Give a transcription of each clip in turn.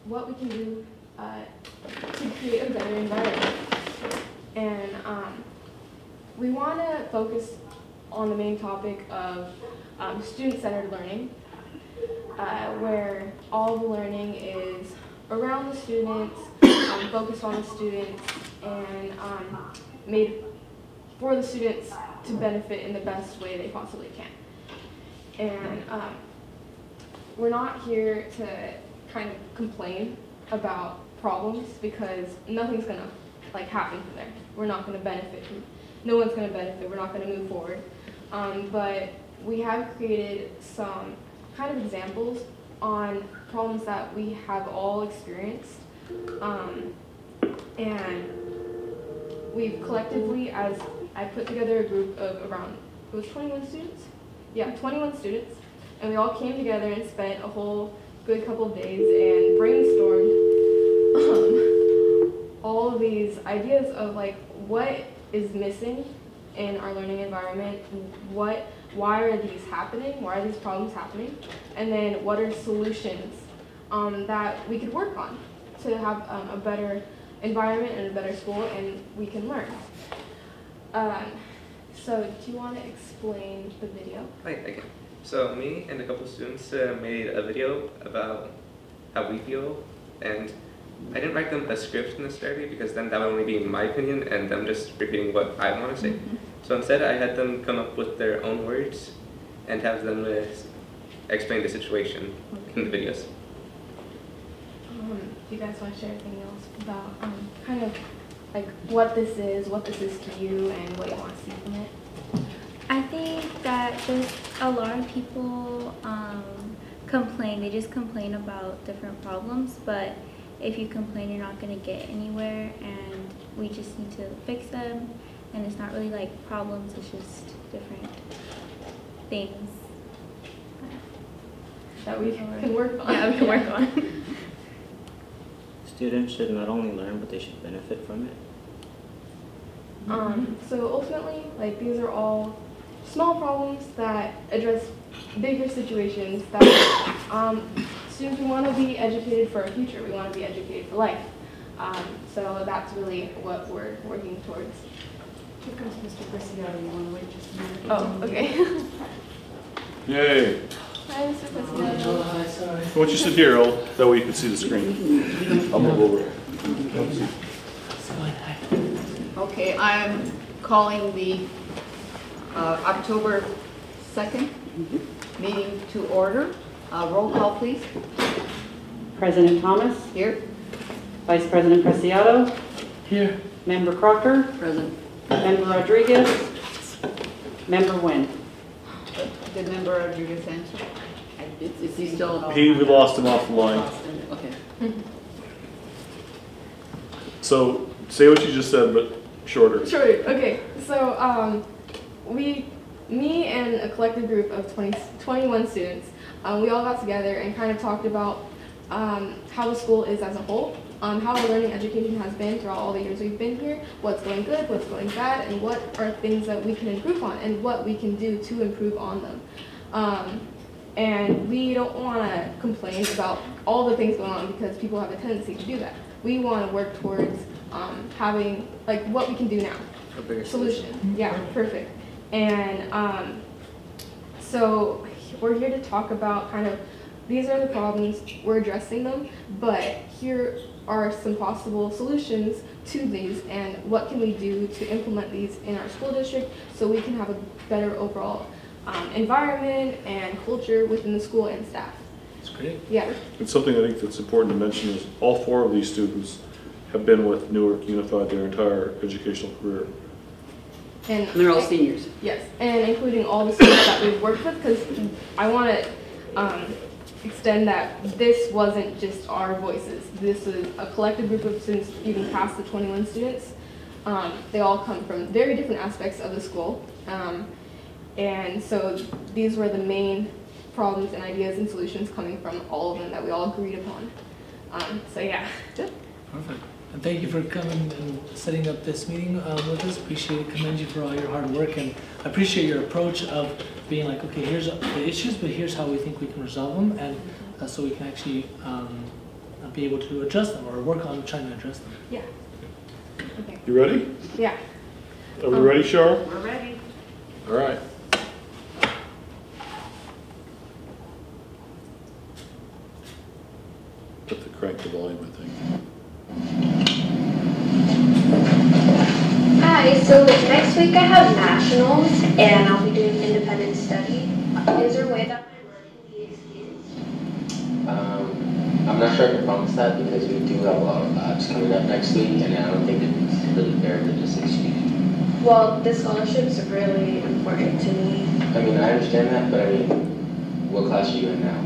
what we can do to create a better environment. And we want to focus on the main topic of student-centered learning, where all the learning is around the students, focused on the students, and made for the students to benefit in the best way they possibly can. And we're not here to kind of complain about problems, because nothing's going to happen from there. We're not going to benefit from, no one's going to benefit, we're not going to move forward. But we have created some kind of examples on problems that we have all experienced. And we've collectively, as I put together a group of around, it was 21 students? Yeah, 21 students. And we all came together and spent a whole good couple of days and brainstormed all of these ideas of what is missing in our learning environment, why are these happening, why are these problems happening, and then what are solutions that we could work on to have a better environment and a better school, and we can learn. So do you want to explain the video? Hi, I can. So me and a couple students made a video about how we feel, and I didn't write them a script necessarily, because then that would only be my opinion and them just repeating what I want to say. So instead I had them come up with their own words and have them explain the situation in the videos. Do you guys want to share anything else about kind of what this is to you, and what you want to see from it? I think that there's a lot of people complain. They just complain about different problems, but if you complain, you're not going to get anywhere, and we just need to fix them. And it's not really problems, it's just different things that we can work on. Yeah, we can work on. Students should not only learn, but they should benefit from it. So ultimately, these are all small problems that address bigger situations that students, we want to be educated for our future. We want to be educated for life. So that's really what we're working towards. Here comes Mr. Preciado. You want to wait just a minute? Oh, okay. Yay. Hi, Mr. Preciado. Hi, sorry. Why don't you sit here, Earl? That way you can see the screen. I'll move over. Okay, I'm calling the October 2nd meeting to order. Roll call, please. President Thomas. Here. Vice President Preciado. Here. Member Crocker. Present. Member Rodriguez. Member Nguyen. Did Member Rodriguez answer? Is he still? We lost him off the line. Okay. So say what you just said, but shorter. Sure. Okay. So me and a collective group of 21 students, we all got together and kind of talked about how the school is as a whole, how the learning education has been throughout all the years we've been here, what's going good, what's going bad, and what are things that we can improve on, and what we can do to improve on them. And we don't want to complain about all the things going on, because people have a tendency to do that. We want to work towards having what we can do now. A bigger Solution. Yeah, perfect. And so we're here to talk about these are the problems, we're addressing them, but here are some possible solutions to these, and what can we do to implement these in our school district so we can have a better overall environment and culture within the school and staff. That's great. Yeah. And something I think that's important to mention is all 4 of these students have been with Newark Unified their entire educational career. And they're all seniors. Yes, and including all the students that we've worked with, because I want to extend that this wasn't just our voices. This is a collective group of students, even past the 21 students. They all come from very different aspects of the school. And so these were the main problems and ideas and solutions coming from all of them that we all agreed upon. So yeah. Perfect. And thank you for coming and setting up this meeting with us. Appreciate it. Commend you for all your hard work, and I appreciate your approach of being okay, here's the issues, but here's how we think we can resolve them, and so we can actually be able to address them or work on trying to address them. Yeah. Okay. You ready? Yeah. Are we ready, Cheryl? We're ready. All right. Put the crank the volume, I think. Hi, so next week I have nationals and I'll be doing independent study. Is there a way that my work can be excused? I'm not sure I can promise that because we do have a lot of labs coming up next week, and I don't think it's really fair to just excuse you. Well, the scholarship's really important to me. I mean, I understand that, but I mean, what class are you in now?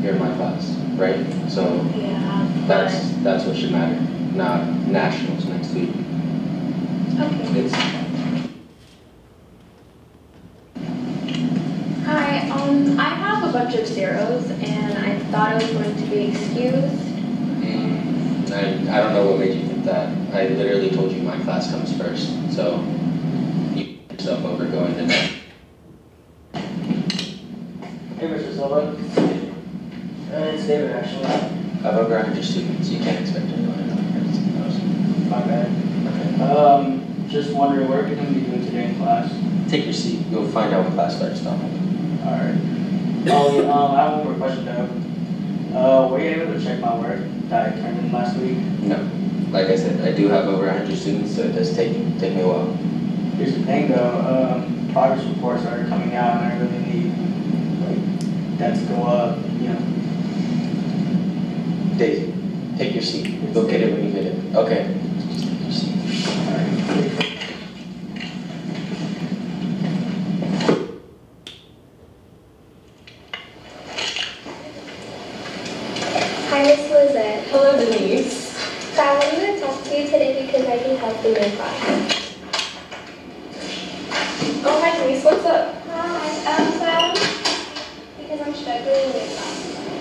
You're in my class, right? So Yeah, that's what should matter, not nationals next week. Okay. It's Hi, I have a bunch of zeros and I thought I was going to be excused. I don't know what made you think that. I literally told you my class comes first, so you put yourself over going to next. Hey, Mr. Silva. It's David, actually. I have over 100 students. You can't expect everyone to know. My bad. Just wondering, what are we going to be doing today in class? Take your seat. You'll find out when class starts, Tom. Alright. Oh, yeah, I have one more question, though. Were you able to check my work that I turned in last week? No. Like I said, I do have over 100 students, so it does take me a while. Here's the thing, though. Progress reports are coming out, and I really need that to go up, you know. Daisy, take your seat. You'll get it when you get it. Okay. Just take your seat. Hi, Miss Lizette. Hello, Denise. So I wanted to talk to you today because I can help you in class. Oh, hi, Denise. What's up? Hi, so I wanted to because I'm struggling with class.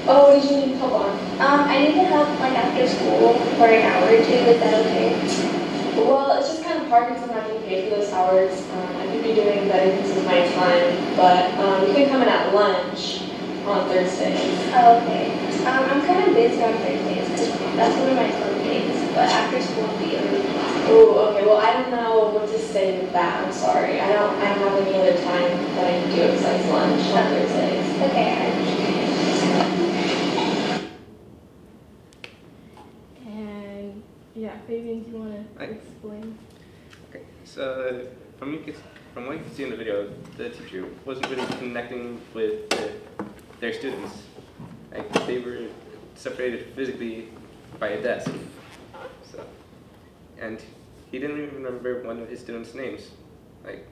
Oh, what did you need help on? I need to help like after school for an hour or two. Is that okay? Well, it's just kind of hard because I'm not getting paid for those hours. I could be doing better use of my time, but you can come in at lunch on Thursdays. Oh, okay. I'm kind of busy on Thursdays because that's one of my club days. But after school will be a really class. Oh, okay. Well, I don't know what to say with that. I'm sorry. I don't have any other time that I can do besides lunch on Thursdays. Okay, I understand. And yeah, Fabian, do you want to Hi. explain? Okay, so from what you can see in the video, the teacher wasn't really connecting with their students. Like they were separated physically by a desk. So, and he didn't even remember one of his students' names. Like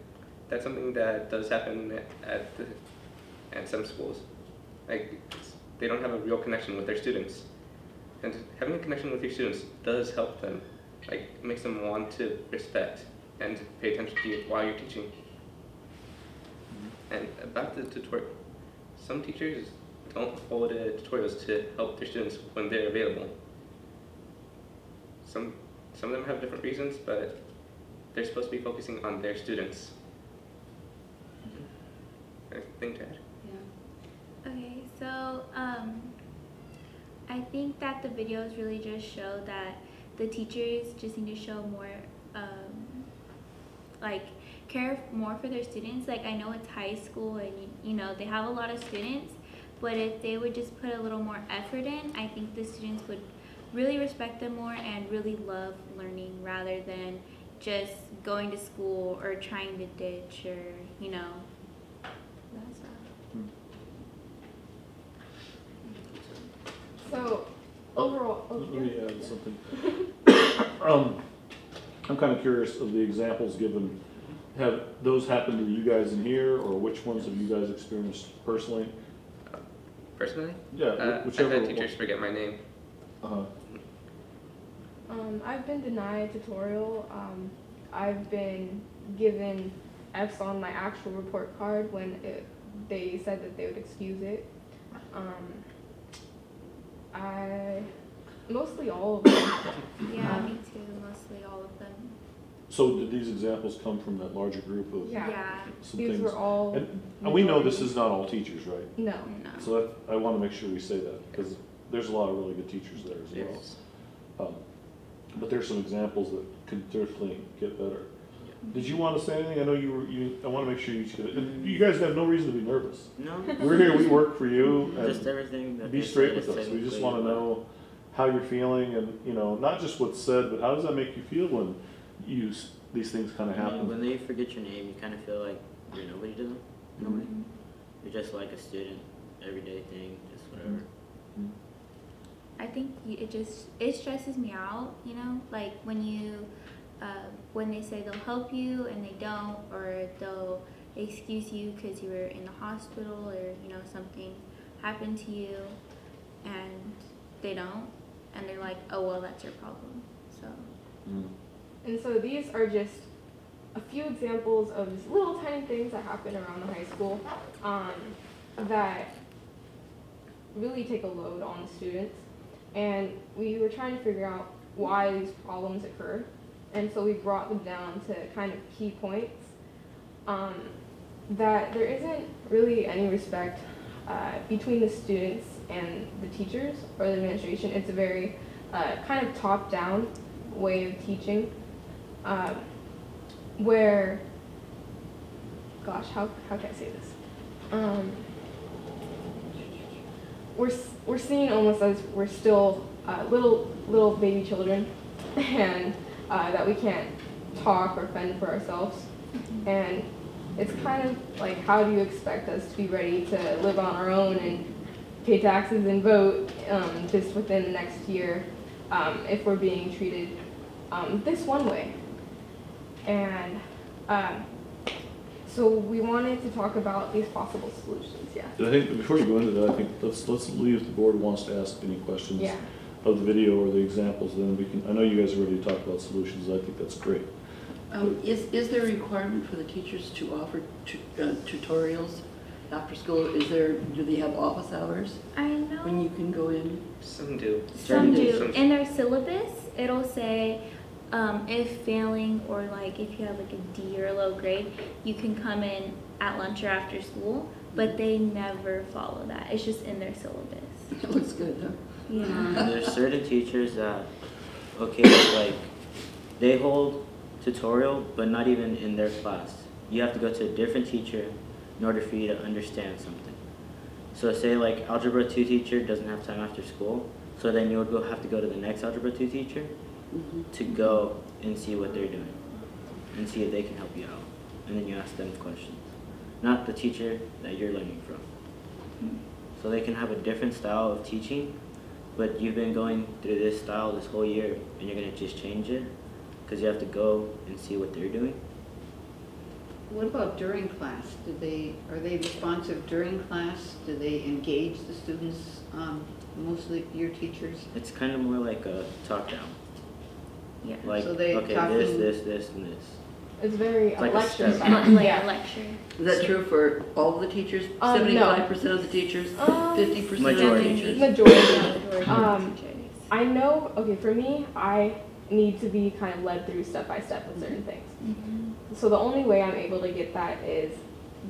that's something that does happen at some schools. Like they don't have a real connection with their students. And having a connection with your students does help them. Like, it makes them want to respect and pay attention to you while you're teaching. And about the tutorial, some teachers don't hold tutorials to help their students when they're available. Some of them have different reasons, but they're supposed to be focusing on their students. Anything to add? Okay, so I think that the videos really just show that the teachers just need to show more, like, care more for their students. Like, I know it's high school and, you know, they have a lot of students, but if they would just put a little more effort in, I think the students would really respect them more and really love learning rather than just going to school or trying to ditch or, you know, that stuff. So, overall, Let me add something. I'm kind of curious of the examples given. Have those happened to you guys in here, or which ones have you guys experienced personally? Personally? Yeah, whichever. I've had teachers forget my name. I've been denied a tutorial. I've been given F's on my actual report card when they said that they would excuse it. Mostly all of them. Yeah, me too, mostly all of them. So did these examples come from that larger group of Yeah. some These things? were all. And we know this is not all teachers, right? No. No. So that, I want to make sure we say that, because there's a lot of really good teachers there as well. Yes. But there's some examples that could definitely get better. Did you want to say anything? I know I want to make sure you guys have no reason to be nervous. No. We're here, we work for you. And Just everything that be they straight said with is us. We just technically want to allowed. know how you're feeling and, you know, not just what's said, but how does that make you feel when these things kind of I mean, happen? when they forget your name, you kind of feel like you're nobody to them. In a way. You're just like a student, everyday thing, just whatever. I think it stresses me out, you know, like when they say they'll help you and they don't, or they'll excuse you because you were in the hospital or, you know, something happened to you and they don't, and they're like, oh, well, that's your problem, so. And so these are just a few examples of just little tiny things that happen around the high school that really take a load on the students. And we were trying to figure out why these problems occur. And so we brought them down to kind of key points. That there isn't really any respect between the students and the teachers or the administration. It's a very kind of top-down way of teaching. Where, gosh, how can I say this? We're seen almost as we're still little baby children, and that we can't talk or fend for ourselves. And it's kind of like, how do you expect us to be ready to live on our own and pay taxes and vote just within the next year if we're being treated this one way? And so we wanted to talk about these possible solutions, yeah. I think before you go into that, I think let's leave if the board wants to ask any questions of the video or the examples, then we can, I know you guys are ready to talk about solutions, I think that's great. Is there a requirement for the teachers to offer tutorials after school? Do they have office hours I know. when you can go in? Some do. Some do. In their syllabus, it'll say, if failing or like if you have like a D or a low grade, you can come in at lunch or after school, but they never follow that. It's just in their syllabus. It looks good, huh? Yeah. And there's certain teachers that, okay, like they hold tutorial, but not even in their class. You have to go to a different teacher in order for you to understand something. So say like Algebra 2 teacher doesn't have time after school, so then you would have to go to the next Algebra 2 teacher to go and see what they're doing and see if they can help you out. And then you ask them questions, not the teacher that you're learning from. So they can have a different style of teaching, but you've been going through this style this whole year and you're going to just change it because you have to go and see what they're doing. What about during class? Are they responsive during class? Do they engage the students, mostly your teachers? It's kind of more like a talk down. Yeah. Like, So they okay, talk this, in- this, and this. It's very It's like a lecture step. style. Like Yeah. a lecture. Is that true for all the teachers? No. 75% of the teachers? 50% of the Majority. teachers? Majority. Teachers. I know, okay, for me, I need to be kind of led through step by step with certain things. So the only way I'm able to get that is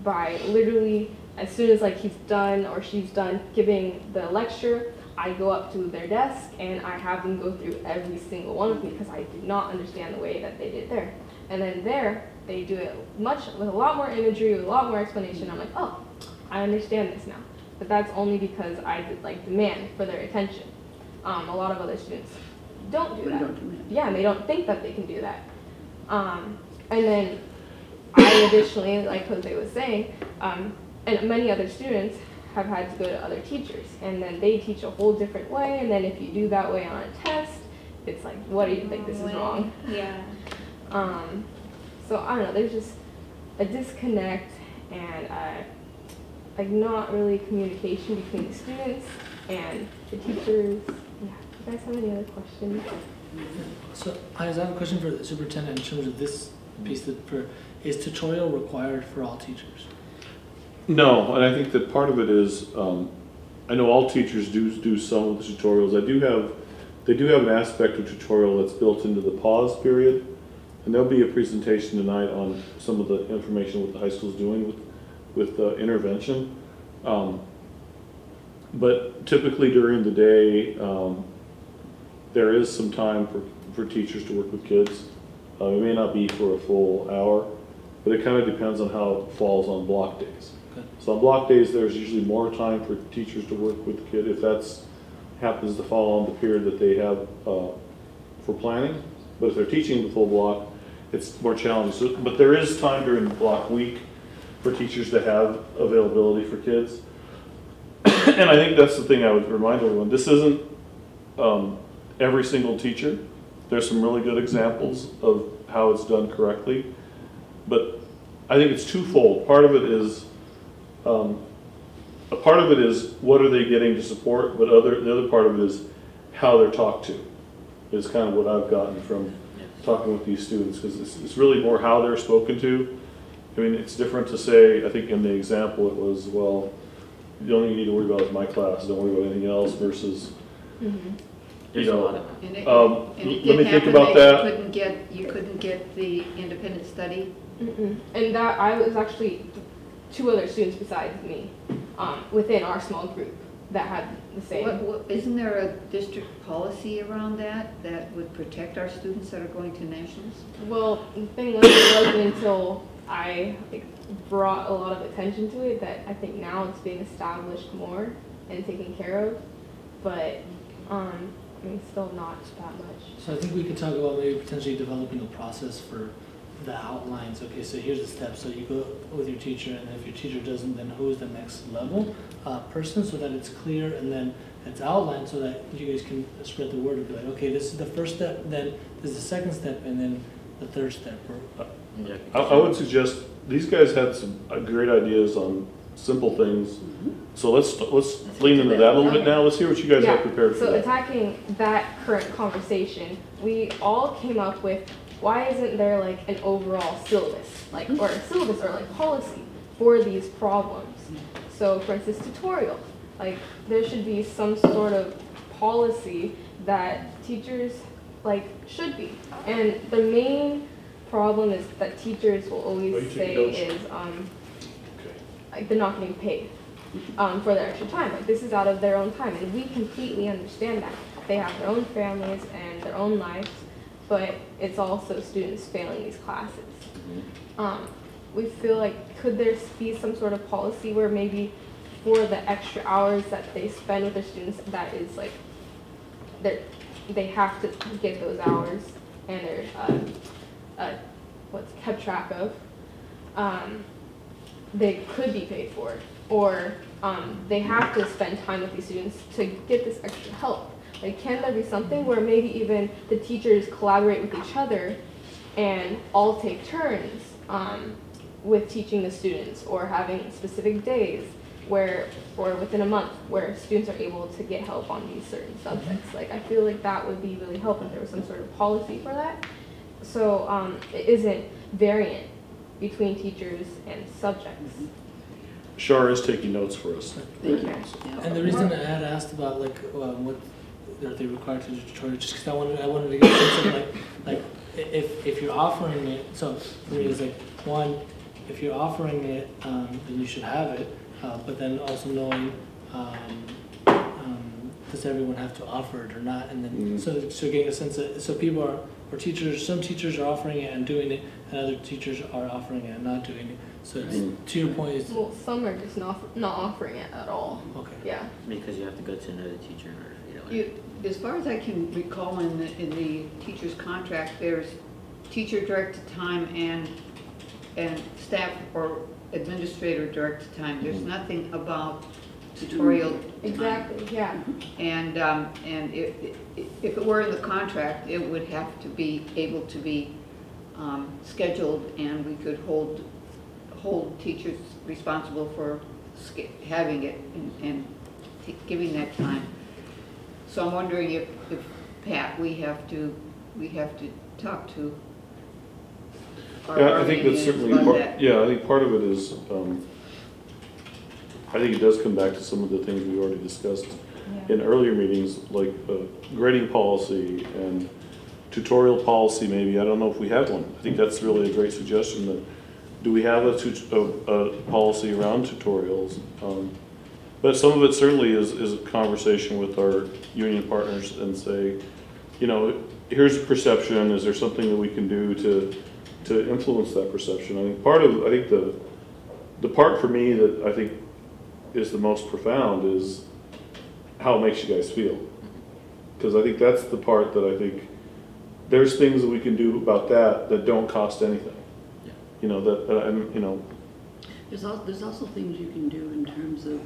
by literally, as soon as like he's done or she's done giving the lecture, I go up to their desk and I have them go through every single one of me because I did not understand the way that they did there. And then there, they do it with a lot more imagery, with a lot more explanation. I'm like, oh, I understand this now. But that's only because I demand for their attention. A lot of other students don't do that. Yeah, and they don't think that they can do that. And then I additionally, like Jose was saying, and many other students have had to go to other teachers, and then they teach a whole different way, and then if you do that way on a test, it's like, what do you think, this is wrong? Yeah. So I don't know, there's just a disconnect and like not really communication between the students and the teachers. Yeah, you guys have any other questions? So I have a question for the superintendent in terms of this piece. Is tutorial required for all teachers? No, and I think that part of it is, I know all teachers do some of the tutorials. They do have an aspect of tutorial that's built into the pause period, and there'll be a presentation tonight on some of the information what the high school is doing with intervention. But typically during the day, there is some time for teachers to work with kids. It may not be for a full hour, but it kind of depends on how it falls on block days. Okay. So on block days, there's usually more time for teachers to work with the kid if that's happens to fall on the period that they have for planning. But if they're teaching the full block, it's more challenging. So, but there is time during the block week for teachers to have availability for kids. And I think that's the thing I would remind everyone. This isn't every single teacher. There's some really good examples of how it's done correctly. But I think it's twofold. Part of it is what are they getting to support, but the other part of it is how they're talked to. Is kind of what I've gotten from talking with these students, because it's really more how they're spoken to. I mean, it's different to say, I think in the example it was, well, the only thing you need to worry about is my class, don't worry about anything else, versus, There's a lot of And it, let me think happen about that. You couldn't get the independent study? And that I was actually 2 other students besides me within our small group that had the same. Isn't there a district policy around that would protect our students that are going to nationals? Well, the thing was, it wasn't until I brought a lot of attention to it that I think now it's being established more and taken care of, but I mean, still not that much. So I think we could talk about maybe potentially developing a process for the outlines. Okay, so here's the steps. So you go with your teacher, and if your teacher doesn't, then who's the next level person, so that it's clear, and then it's outlined so that you guys can spread the word and be like, okay, this is the first step, then this is the second step, and then the third step. I would suggest, these guys had some great ideas on simple things. So let's lean into that a little bit now. Let's hear what you guys have prepared for so that. attacking that current conversation, we all came up with, why isn't there like an overall syllabus, or a syllabus or like policy for these problems? So for instance, tutorial, like there should be some sort of policy that teachers should be. And the main problem is that teachers will always say is like they're not getting paid for their extra time. Like this is out of their own time, and we completely understand that. They have their own families and their own lives, but it's also students failing these classes. We feel like, could there be some sort of policy where maybe for the extra hours that they spend with their students, that is like, they have to get those hours, and they're what's kept track of, they could be paid for, or they have to spend time with these students to get this extra help. Like, can there be something where maybe even the teachers collaborate with each other and all take turns with teaching the students, or having specific days where, or within a month, where students are able to get help on these certain subjects? Like, I feel like that would be really helpful if there was some sort of policy for that. So it isn't variant between teachers and subjects. Shar is taking notes for us. Thank you. And the reason I had asked about what are they required to do tutorial, just because I wanted to get a sense of like if you're offering it. So for me, it's like, one, if you're offering it, then you should have it. But then also knowing, does everyone have to offer it or not? And then so getting a sense of, so people are, or teachers, some teachers are offering it and doing it, and other teachers are offering it and not doing it. So it's, to your point, is, well, some are just not offering it at all. Okay. Yeah. Because you have to go to another teacher in order for you to learn. As far as I can recall, in the teacher's contract, there's teacher directed time and staff or administrator directed time. There's nothing about tutorial time. Exactly. Yeah. And if it were in the contract, it would have to be able to be scheduled, and we could hold teachers responsible for having it and giving that time. So I'm wondering if Pat, we have to talk to our I think that's certainly part. Yeah, I think part of it is. I think it does come back to some of the things we already discussed in earlier meetings, like grading policy and tutorial policy. Maybe, I don't know if we have one. I think that's really a great suggestion. That do we have a policy around tutorials? But some of it certainly is a conversation with our union partners and say, you know, here's a perception, is there something that we can do to influence that perception? I think I think the part for me that I think is the most profound is how it makes you guys feel. Because I think that's the part that I think there's things that we can do about that don't cost anything. Yeah. You know, that you know. There's also things you can do in terms of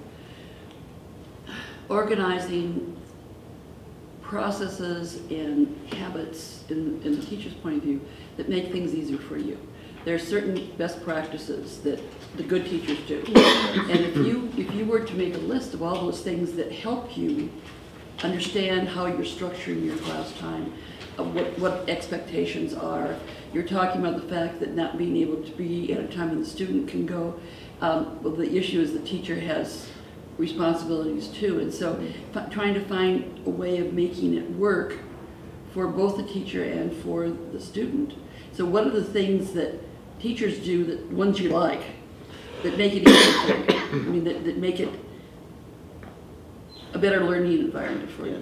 organizing processes and habits in the teacher's point of view that make things easier for you. There are certain best practices that the good teachers do. And if you were to make a list of all those things that help you understand how you're structuring your class time, what expectations are, you're talking about the fact that not being able to be at a time when the student can go. Well, the issue is the teacher has responsibilities too, and so trying to find a way of making it work for both the teacher and for the student. So what are the things that teachers do, that ones you like, that make it easier? I mean, that make it a better learning environment for you.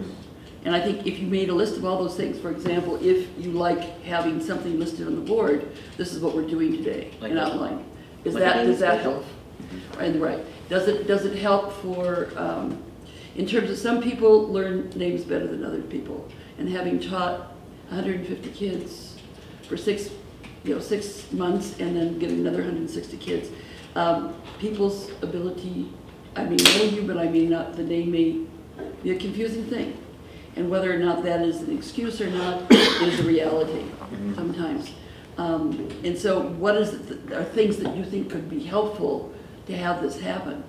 And I think if you made a list of all those things, for example, if you like having something listed on the board, this is what we're doing today, Like an that. outline. Does Like that help? And right. Does it help for, in terms of some people learn names better than other people, and having taught 150 kids for 6 months and then getting another 160 kids, people's ability, I may know you, but I may not, the name may be a confusing thing. And whether or not that is an excuse or not is a reality sometimes. And so what is it are things that you think could be helpful to have this happen?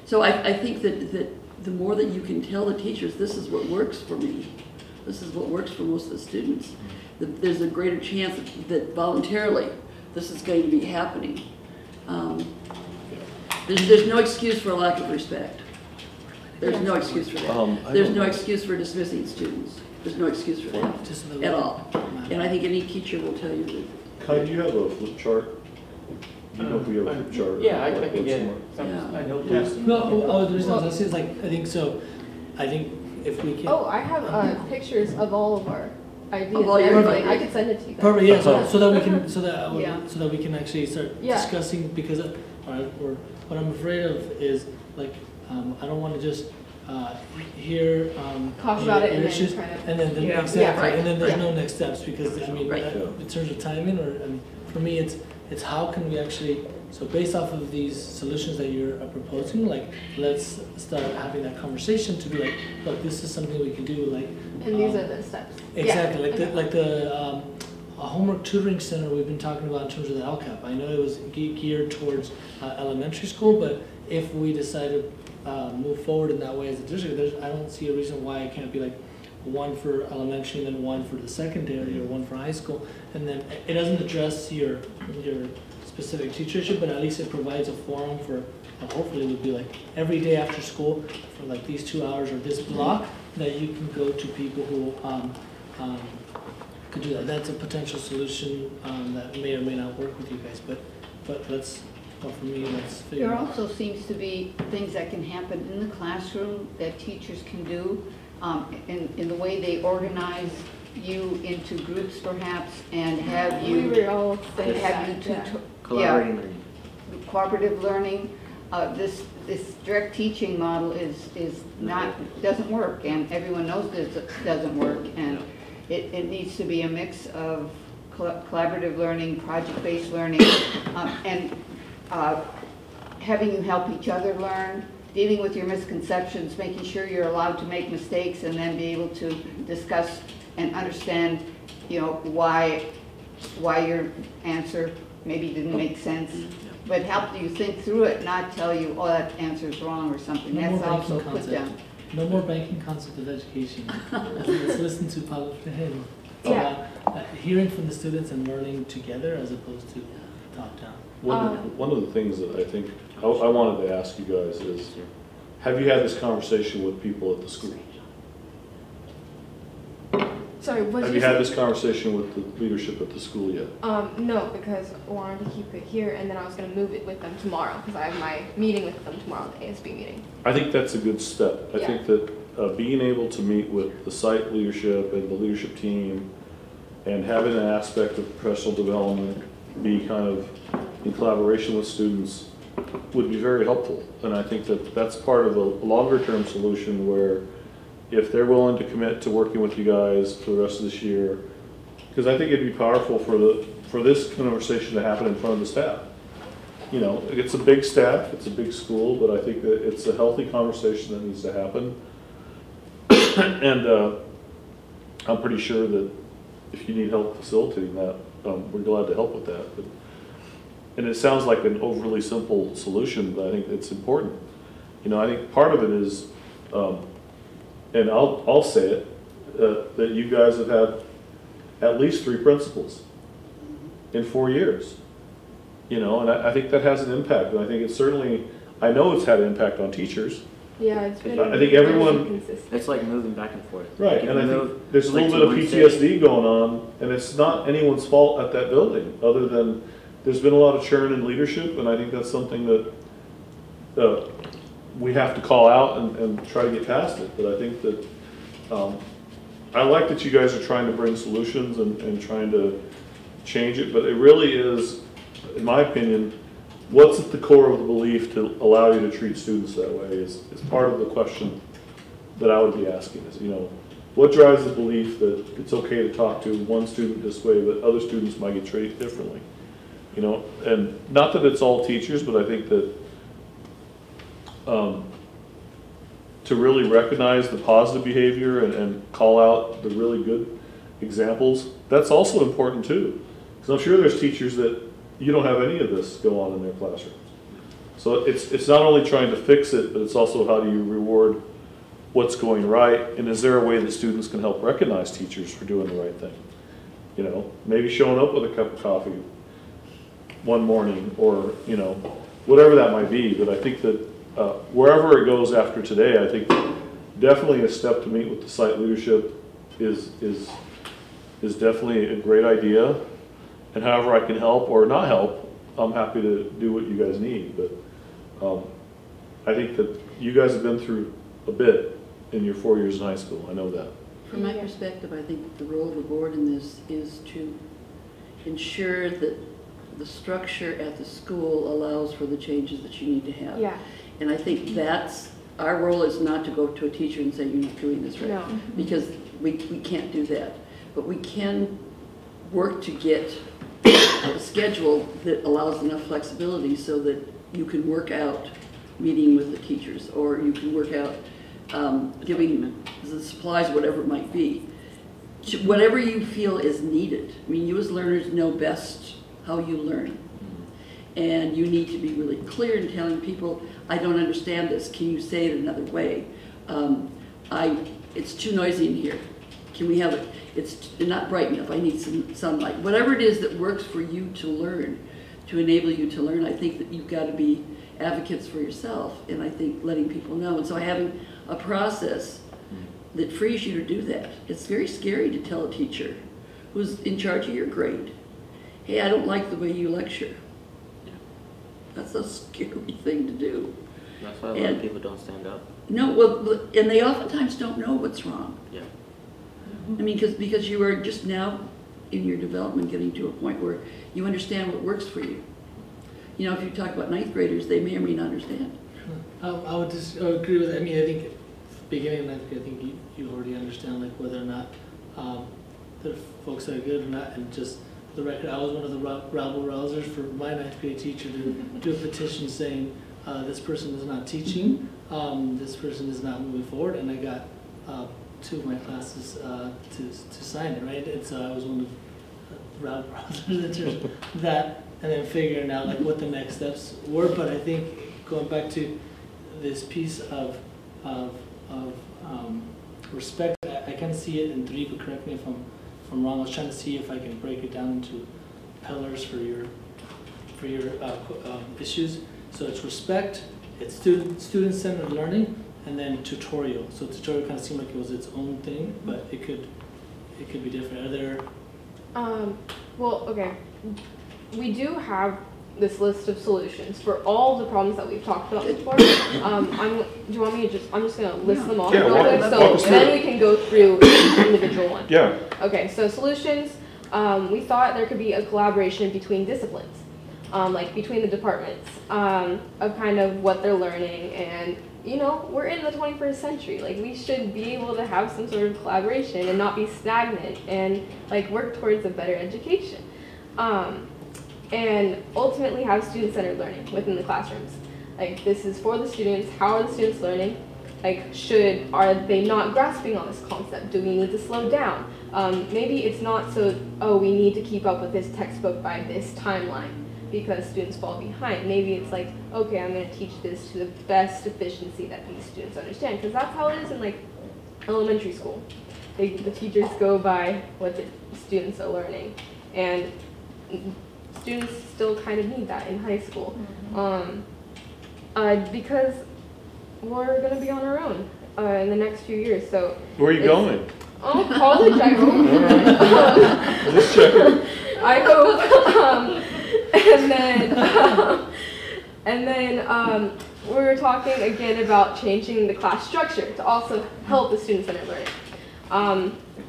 So I think that the more that you can tell the teachers, this is what works for me, this is what works for most of the students, that there's a greater chance that voluntarily this is going to be happening. There's no excuse for a lack of respect. There's no excuse for that. There's no excuse for dismissing students. There's no excuse for that at all. And I think any teacher will tell you that. Kai, do you have a flip chart? Do you know if we have a flip chart? Yeah, I can get some. Yeah. I know. Yeah. No, the reason I was asking is like, I think so. I think if we can. Oh, I have pictures of all of our ideas Of all and your everything. ideas. I could send it to you guys. Perfect. Yeah. So that we can so that we can actually start Yeah. discussing, because what I'm afraid of is like I don't want to just hear Talk about it and then issues, kind of. and then the Yeah. exactly, Yeah, right. and then there's Yeah. no next steps, because I mean Right. in terms of timing, or I mean for me it's how can we actually, so based off of these solutions that you're proposing, like let's start having that conversation to be like, look, this is something we can do, like And these are the steps. exactly, Yeah. like the a homework tutoring center we've been talking about in terms of the LCAP. I know it was geared towards elementary school, but if we decide to move forward in that way as a district, I don't see a reason why it can't be like one for elementary and then one for the secondary, or one for high school, and then it doesn't address your specific teacher issue, but at least it provides a forum for, hopefully it would be like every day after school for like these 2 hours or this block that you can go to people who could do that. That's a potential solution that may or may not work with you guys, but let's, well, for me, let's figure There out. also seems to be things that can happen in the classroom that teachers can do in the way they organize you into groups perhaps, and have you. We were all saying have that, you yeah. Collaborating learning. Cooperative learning. This direct teaching model doesn't work, and everyone knows this doesn't work, and it needs to be a mix of collaborative learning, project-based learning, and having you help each other learn, dealing with your misconceptions, making sure you're allowed to make mistakes, and then be able to discuss and understand, why your answer maybe didn't make sense, but help you think through it, not tell you, oh, that answer's wrong or something. No more That's also banking put down. concept. No more banking concept of education. Let's listen to Paulo him. Yeah. Hearing from the students and learning together as opposed to top down. One of the things that I think I wanted to ask you guys is, have you had this conversation with people at the school? Sorry, was Have you had this conversation with the leadership at the school yet? No, because I wanted to keep it here, and then I was going to move it with them tomorrow, because I have my meeting with them tomorrow, the ASB meeting. I think that's a good step. I Yeah. think that being able to meet with the site leadership and the leadership team and having an aspect of professional development be kind of in collaboration with students would be very helpful. And I think that that's part of a longer-term solution where if they're willing to commit to working with you guys for the rest of this year, because I think it'd be powerful for this conversation to happen in front of the staff. You know, it's a big staff, it's a big school, but I think that it's a healthy conversation that needs to happen. And I'm pretty sure that if you need help facilitating that, we're glad to help with that. And it sounds like an overly simple solution, but I think it's important. You know, I think part of it is, and I'll say it, that you guys have had at least 3 principals in 4 years. You know, and I think that has an impact. And I think it's certainly, I know it's had an impact on teachers. Yeah, it's been I think everyone, consistent. It's like moving back and forth. right, Like, and I if you think move, there's a like, little to bit of one PTSD city- going on, and it's not anyone's fault at that building, other than there's been a lot of churn in leadership, and I think that's something that we have to call out and try to get past it. But I think that I like that you guys are trying to bring solutions and trying to change it, but it really is, in my opinion, what's at the core of the belief to allow you to treat students that way is part of the question that I would be asking is, you know, what drives the belief that it's okay to talk to one student this way, but other students might get treated differently? You know, and not that it's all teachers, but I think that to really recognize the positive behavior and call out the really good examples, that's also important too. Because I'm sure there's teachers that you don't have any of this go on in their classrooms. So it's not only trying to fix it, but it's also how do you reward what's going right, and is there a way that students can help recognize teachers for doing the right thing? You know, maybe showing up with a cup of coffee one morning, or, you know, whatever that might be. But I think that wherever it goes after today, I think definitely a step to meet with the site leadership is definitely a great idea. And however I can help or not help, I'm happy to do what you guys need. But I think that you guys have been through a bit in your 4 years in high school. I know that. From my perspective, I think the role of the board in this is to ensure that the structure at the school allows for the changes that you need to have. Yeah. And I think that's, our role is not to go to a teacher and say, you're not doing this right. No. Because we can't do that. But we can work to get a schedule that allows enough flexibility so that you can work out meeting with the teachers, or you can work out giving the supplies, whatever it might be. Whatever you feel is needed. I mean, you as learners know best how you learn. And you need to be really clear in telling people, I don't understand this. Can you say it another way? It's too noisy in here. Can we have it? It's not bright enough. I need some sunlight. Whatever it is that works for you to learn, to enable you to learn, I think that you've got to be advocates for yourself, and I think letting people know. And so having a process that frees you to do that. It's very scary to tell a teacher who's in charge of your grade, hey, I don't like the way you lecture. That's a scary thing to do. That's why a lot of people don't stand up. No, well, and they oftentimes don't know what's wrong. Yeah. I mean, because you are just now in your development getting to a point where you understand what works for you. You know, if you talk about ninth graders, they may or may not understand. I would just agree with that. I mean, I think beginning of ninth grade, I think you already understand like whether or not the folks are good or not. And just for the record, I was one of the rabble-rousers for my ninth grade teacher to do a petition saying this person is not teaching, this person is not moving forward, and I got 2 of my classes to sign it, right? And so I was one of the rabble-rousers that, and then figuring out like what the next steps were. But I think going back to this piece of respect, I can see it in 3, but correct me if I'm wrong. I was trying to see if I can break it down into pillars for your issues. So it's respect, it's student-centered learning, and then tutorial. So tutorial kind of seemed like it was its own thing, but it it could be different? Are there? Well, okay. We do have this list of solutions for all the problems that we've talked about before. Do you want me to I'm just going to list them off real quick, so then we can go through each individual one. Yeah. Okay, so solutions, we thought there could be a collaboration between disciplines, like between the departments, of kind of what they're learning. And, you know, we're in the 21st century. Like, we should be able to have some sort of collaboration and not be stagnant and, like, work towards a better education. And ultimately have student-centered learning within the classrooms. Like, this is for the students. How are the students learning? Like, are they not grasping on this concept? Do we need to slow down? Maybe it's not so, oh, we need to keep up with this textbook by this timeline because students fall behind. Maybe it's like, okay, I'm going to teach this to the best efficiency that these students understand, because that's how it is in, like, elementary school. The teachers go by what the students are learning, and students still kind of need that in high school, because we're going to be on our own in the next few years. So where are you going? Oh, college, I hope. Just checking. I hope. And then we were talking again about changing the class structure to also help the student-centered learning.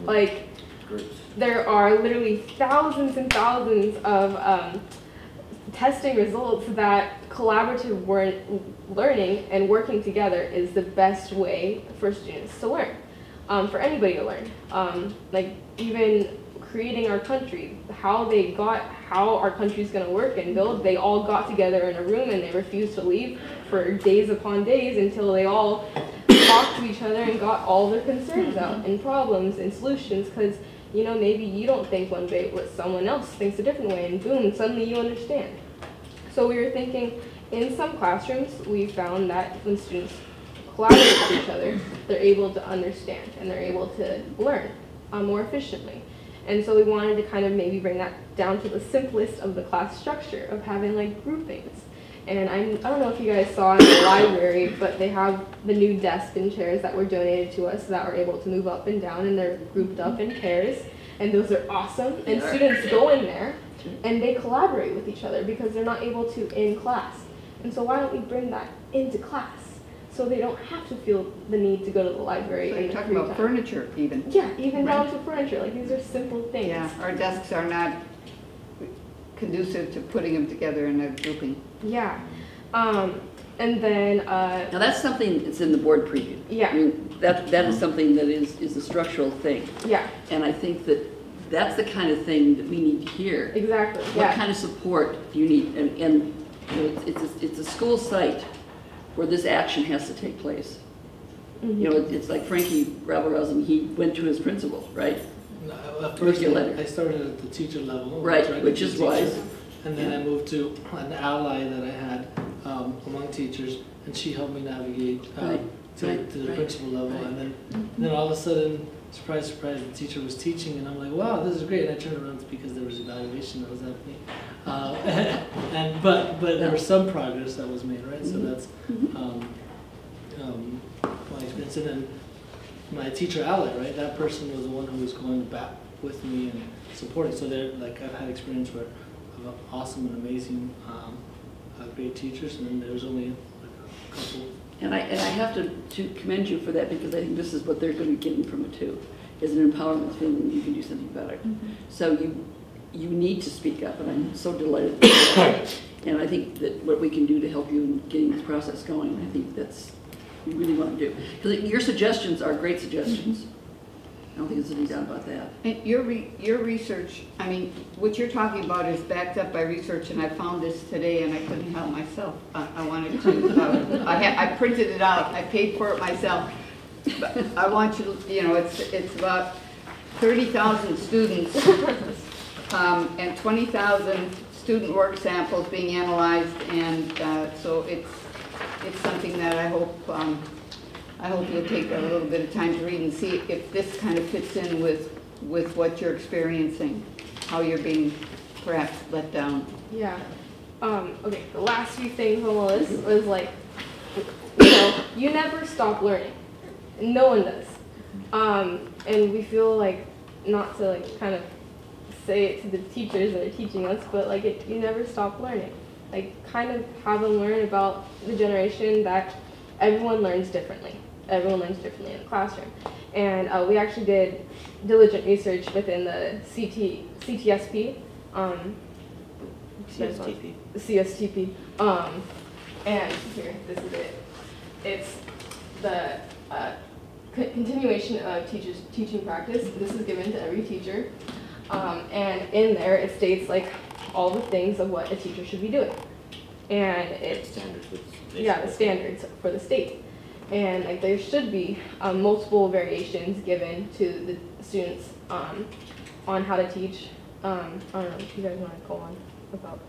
Like, there are literally thousands and thousands of testing results that collaborative learning and working together is the best way for students to learn, for anybody to learn. Like, even creating our country, how our country's going to work and build, they all got together in a room and they refused to leave for days upon days until they all talked to each other and got all their concerns out and problems and solutions, because, you know, maybe you don't think one way, but someone else thinks a different way, and boom, suddenly you understand. So we were thinking, in some classrooms, we found that when students collaborate with each other, they're able to understand and they're able to learn more efficiently. And so we wanted to kind of maybe bring that down to the simplest of the class structure of having, like, groupings. And I don't know if you guys saw in the library, but they have the new desks and chairs that were donated to us that are able to move up and down, and they're grouped up in pairs. And those are awesome. And students go in there and they collaborate with each other because they're not able to in class. And so why don't we bring that into class so they don't have to feel the need to go to the library? So you're talking about furniture even? Yeah, even down to furniture. Like, these are simple things. Yeah, our desks are not conducive to putting them together in a grouping. Yeah. And then now that's something that's in the board preview. Yeah. I mean, that is something that is a structural thing. Yeah. And I think that's the kind of thing that we need to hear. Exactly. What kind of support do you need? And you know, it's a school site where this action has to take place. You know, it's like Frankie Rabelrosen, he went to his principal, right? No, at first I started at the teacher level. Right, which is wise. And then I moved to an ally that I had among teachers, and she helped me navigate to the principal level. And then all of a sudden, surprise, surprise, the teacher was teaching, and I'm like, wow, this is great. And I turned around because there was evaluation that was happening. But there was some progress that was made, right? So that's my experience. And then my teacher ally, right? That person was the one who was going back with me and supporting. So they're like, I've had experience where of awesome and amazing, great teachers, and then there was only like a couple. And I have to commend you for that, because I think this is what they're going to be getting from it too, is an empowerment feeling that you can do something about it. So you need to speak up, and I'm so delighted with that. And I think that what we can do to help you in getting this process going, I think that's what you really want to do. Because your suggestions are great suggestions. I don't think there's any doubt about that. And your research, I mean, what you're talking about is backed up by research, and I found this today and I couldn't help myself. I wanted to, I printed it out, I paid for it myself. But I want you to, you know, it's about 30,000 students and 20,000 student work samples being analyzed, and so it's something that I hope you'll take a little bit of time to read and see if this kind of fits in with what you're experiencing, how you're being perhaps let down. Yeah. Okay, the last few things on the list was like, you know, you never stop learning. No one does. And we feel like not to like kind of say it to the teachers that are teaching us, but like you never stop learning. Like kind of have them learn about the generation that everyone learns differently. Everyone learns differently in the classroom. And we actually did diligent research within the CTSP, CSTP. And here, this is it. It's the continuation of teaching practice. This is given to every teacher. And in there, it states like all the things of what a teacher should be doing. And it's the standards for the state. And like there should be multiple variations given to the students on how to teach. I don't know if you guys want to go on about.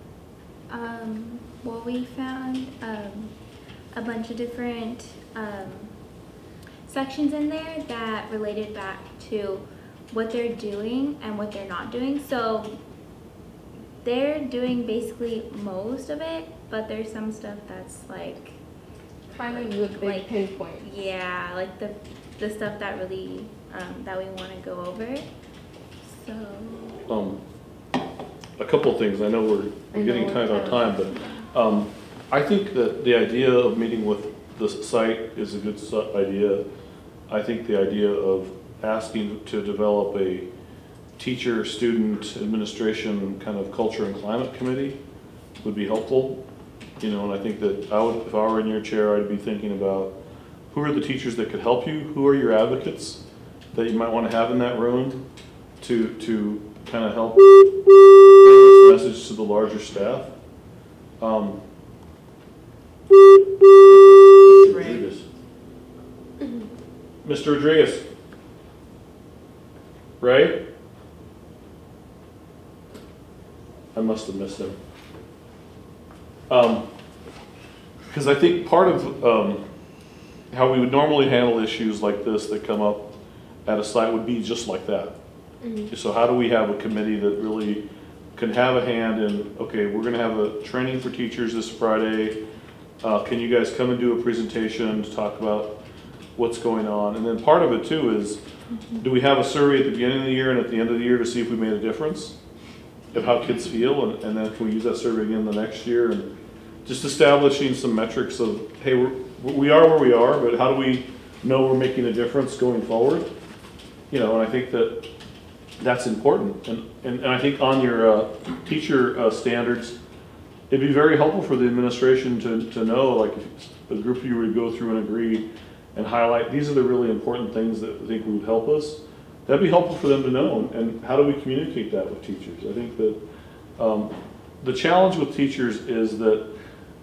Well, we found a bunch of different sections in there that related back to what they're doing and what they're not doing. So they're doing basically most of it, but there's some stuff that's like kind of the big like, pinpoint. Yeah, like the stuff that really that we want to go over. So a couple of things. I know we're getting tight on time, but I think that the idea of meeting with the site is a good idea. I think the idea of asking to develop a teacher, student, administration kind of culture and climate committee would be helpful. You know, and I think that if I were in your chair, I'd be thinking about who are the teachers that could help you, who are your advocates that you might want to have in that room to kind of help bring this message to the larger staff. Mr. Rodriguez. Right? I must have missed him. Because I think part of how we would normally handle issues like this that come up at a site would be just like that. Mm-hmm. So how do we have a committee that really can have a hand in, okay, we're going to have a training for teachers this Friday. Can you guys come and do a presentation to talk about what's going on? And then part of it too is, do we have a survey at the beginning of the year and at the end of the year to see if we made a difference of how kids feel, and then can we use that survey again the next year, and just establishing some metrics of, hey, we are where we are, but how do we know we're making a difference going forward? You know, and I think that that's important. And I think on your teacher standards, it'd be very helpful for the administration to know, like if a group of you were to go through and agree and highlight, these are the really important things that I think would help us. That'd be helpful for them to know. And how do we communicate that with teachers? I think that the challenge with teachers is that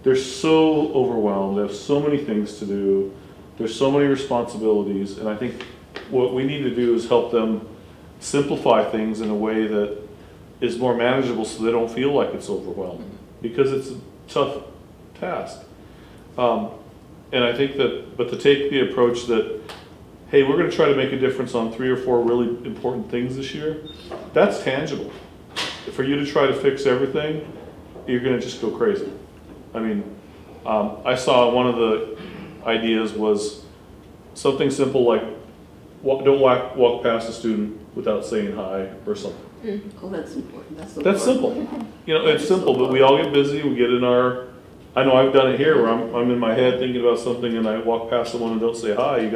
they're so overwhelmed. They have so many things to do. There's so many responsibilities. And I think what we need to do is help them simplify things in a way that is more manageable so they don't feel like it's overwhelming, because it's a tough task. And I think that, but to take the approach that, hey, we're going to try to make a difference on 3 or 4 really important things this year, that's tangible. For you to try to fix everything, you're going to just go crazy. I mean, I saw one of the ideas was something simple like, don't walk past a student without saying hi or something. Oh, that's important. That's simple. You know, it's simple, but we all get busy. We get in our, I know I've done it here where I'm in my head thinking about something and I walk past someone and don't say hi. You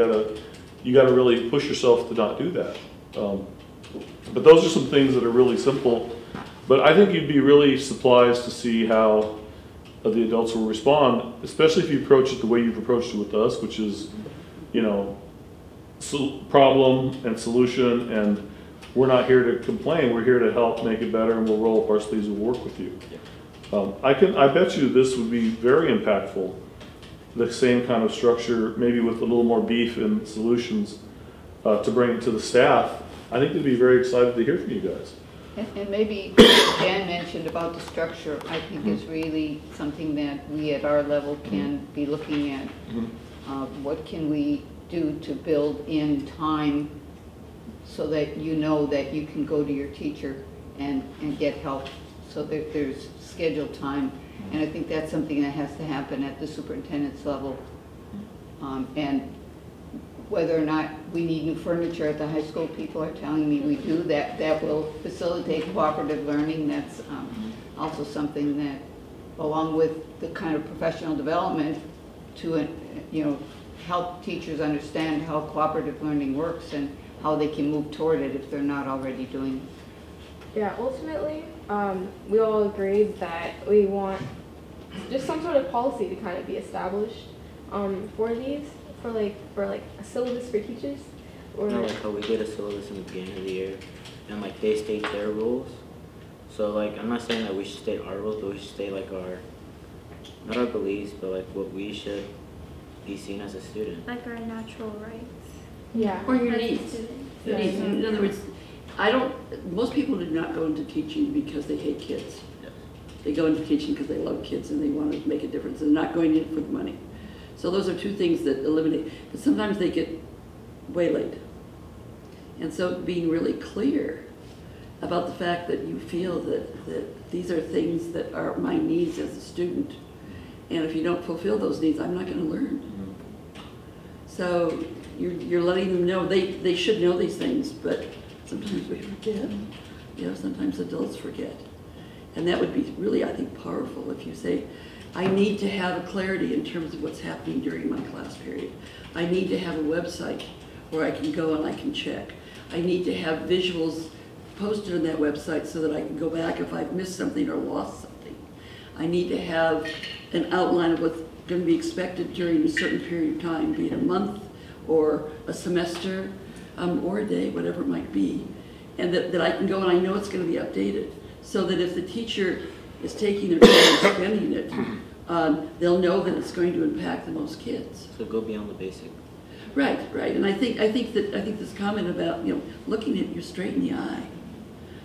gotta really push yourself to not do that. But those are some things that are really simple. But I think you'd be really surprised to see how the adults will respond, especially if you approach it the way you've approached it with us, which is, you know, problem and solution, and we're not here to complain. We're here to help make it better, and we'll roll up our sleeves and work with you. I bet you this would be very impactful. The same kind of structure, maybe with a little more beef and solutions to bring it to the staff. I think they'd be very excited to hear from you guys. And maybe Dan mentioned about the structure, I think is really something that we at our level can be looking at. What can we do to build in time so that you know that you can go to your teacher and get help, so that there's scheduled time. And I think that's something that has to happen at the superintendent's level. And whether or not we need new furniture at the high school. People are telling me we do. That will facilitate cooperative learning. That's also something that, along with the kind of professional development to, help teachers understand how cooperative learning works and how they can move toward it if they're not already doing it. Yeah, ultimately, we all agreed that we want just some sort of policy to kind of be established for these, for like a syllabus for teachers. Or like how we did a syllabus in the beginning of the year, and like they state their rules. So like I'm not saying that we should state our rules, but we should state like not our beliefs, but like what we should be seen as a student. Like our natural rights. Yeah. Or your as needs. students. Your needs. In other words, most people do not go into teaching because they hate kids. Yes. They go into teaching because they love kids and they want to make a difference. They're not going in for the money. So those are two things that eliminate, but sometimes they get waylaid. And so being really clear about the fact that you feel that these are things that are my needs as a student. And if you don't fulfill those needs, I'm not going to learn. So you're letting them know, they should know these things, but sometimes we forget. Sometimes adults forget. And that would be really, I think, powerful if you say, I need to have a clarity in terms of what's happening during my class period. I need to have a website where I can go and I can check. I need to have visuals posted on that website so that I can go back if I've missed something or lost something. I need to have an outline of what's going to be expected during a certain period of time, be it a month or a semester or a day, whatever it might be. And that I can go and I know it's going to be updated, so that if the teacher is taking their time and spending it, they'll know that it's going to impact the most kids. So go beyond the basic. Right. And I think this comment about looking at you straight in the eye.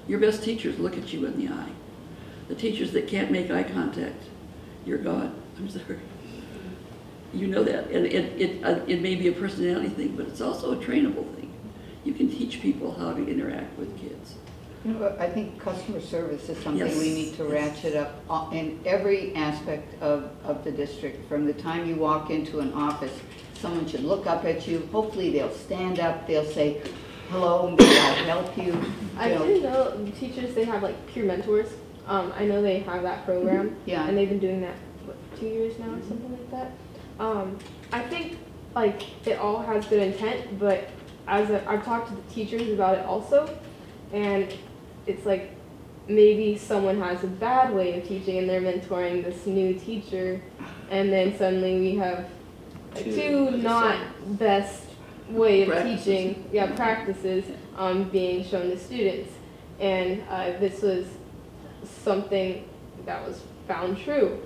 Your best teachers look at you in the eye. The teachers that can't make eye contact, you're gone. I'm sorry. You know that, and it may be a personality thing, but it's also a trainable thing. You can teach people how to interact with kids. I think customer service is something Yes. we need to ratchet up in every aspect of the district. From the time you walk into an office, someone should look up at you. Hopefully they'll stand up, they'll say, hello, may I help you? I didn't know teachers, they have like peer mentors. I know they have that program. Yeah. And they've been doing that, what, 2 years now or something like that. I think like it all has good intent, but I've talked to the teachers about it also, and it's like maybe someone has a bad way of teaching and they're mentoring this new teacher, and then suddenly we have two not best way of teaching practices being shown to students. And this was something that was found true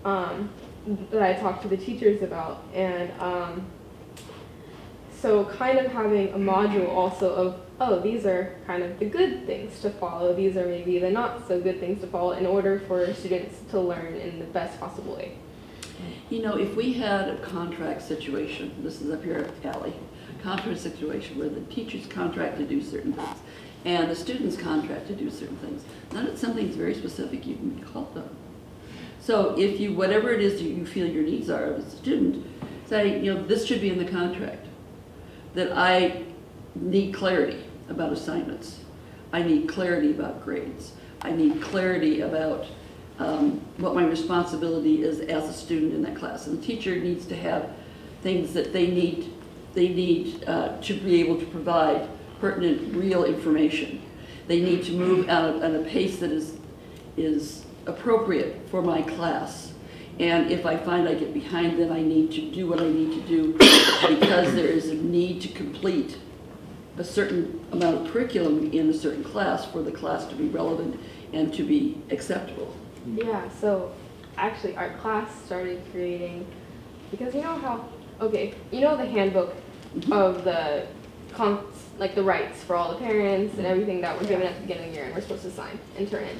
that I talked to the teachers about. And so kind of having a module also of, oh, these are kind of the good things to follow, these are maybe the not so good things to follow, in order for students to learn in the best possible way. If we had a contract situation, this is up here at Alley, contract situation where the teachers contract to do certain things and the students contract to do certain things, then it's something that's very specific you can be called on. So if you, whatever it is that you feel your needs are as a student, say, this should be in the contract, that I need clarity about assignments. I need clarity about grades. I need clarity about what my responsibility is as a student in that class. And the teacher needs to have things that they need to be able to provide pertinent, real information. They need to move at a pace that is appropriate for my class. And if I find I get behind, then I need to do what I need to do because there is a need to complete a certain amount of curriculum in a certain class for the class to be relevant and to be acceptable. Yeah, so actually our class started creating, because you know how, okay, you know the handbook of the the rights for all the parents and everything that were given at the beginning of the year and we're supposed to sign and turn in.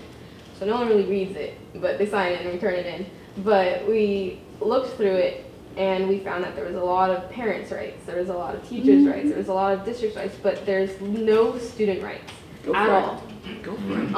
So no one really reads it, but they sign it and we turn it in. But we looked through it and we found that there was a lot of parents' rights, there was a lot of teachers' rights, there was a lot of district rights, but there's no student rights at all. Go for it.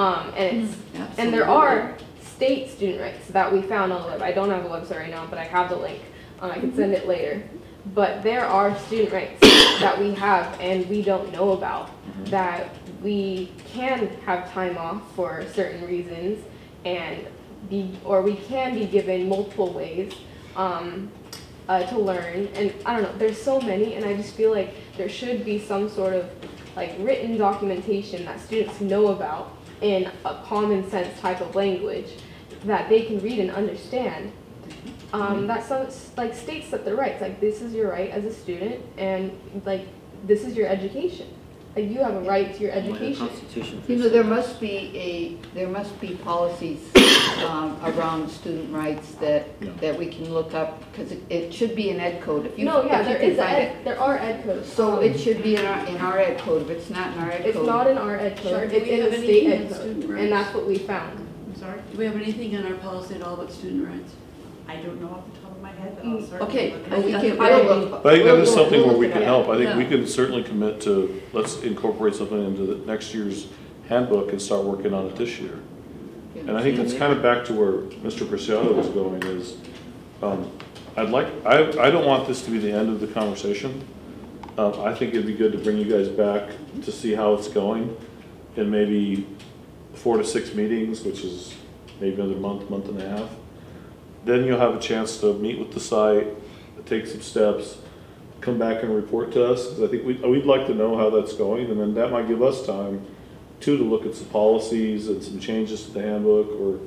And there are state student rights that we found on the web. I don't have a website right now, but I have the link. I can send it later. but there are student rights that we have and we don't know about, that we can have time off for certain reasons, and we can be given multiple ways to learn. And I don't know, there's so many, and I just feel like there should be some sort of like written documentation that students know about in a common sense type of language that they can read and understand. That some like states that their rights, like this is your right as a student, and like this is your education. Like you have a right to your education. You know, there must be policies around student rights that we can look up, because it should be in ed code. If you, there are ed codes. So it should be in our ed code. If it's not in our ed code, it's not in our ed code. It's in the state ed code, and that's what we found. I'm sorry. Do we have anything in our policy at all about student rights? I don't know off the top of my head, but I'll certainly Okay. look Well, at we it. can- I think that is something where we can at it. help. I think Yeah. we can certainly commit to, let's incorporate something into the next year's handbook and start working on it this year. And I think that's kind of back to where Mr. Preciado was going is, I don't want this to be the end of the conversation. I think it'd be good to bring you guys back to see how it's going in maybe 4 to 6 meetings, which is maybe another month and a half. Then you'll have a chance to meet with the site, take some steps, come back and report to us, because I think we'd like to know how that's going, and then that might give us time too to look at some policies and some changes to the handbook or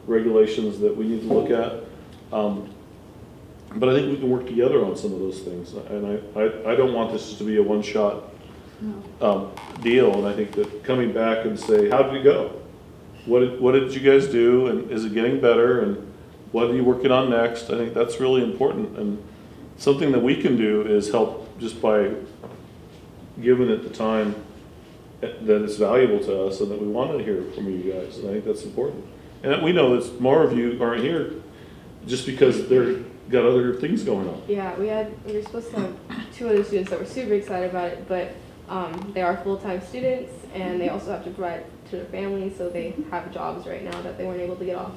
regulations that we need to look at. But I think we can work together on some of those things, and I don't want this to be a one-shot deal, and I think that coming back and say, how did it go? What did you guys do, and is it getting better, and what are you working on next? I think that's really important, and something that we can do is help just by giving it the time that it's valuable to us and that we want to hear from you guys, and I think that's important. And we know that more of you aren't here just because they're got other things going on. Yeah, we were supposed to have 2 other students that were super excited about it, but they are full-time students, and they also have to provide to their families, so they have jobs right now that they weren't able to get off.